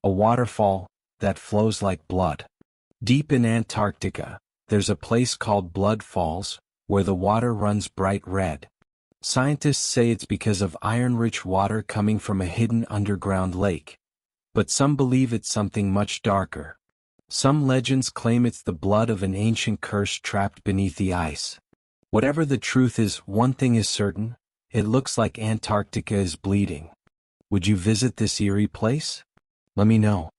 A waterfall that flows like blood. Deep in Antarctica, there's a place called Blood Falls, where the water runs bright red. Scientists say it's because of iron-rich water coming from a hidden underground lake. But some believe it's something much darker. Some legends claim it's the blood of an ancient curse trapped beneath the ice. Whatever the truth is, one thing is certain: it looks like Antarctica is bleeding. Would you visit this eerie place? Let me know.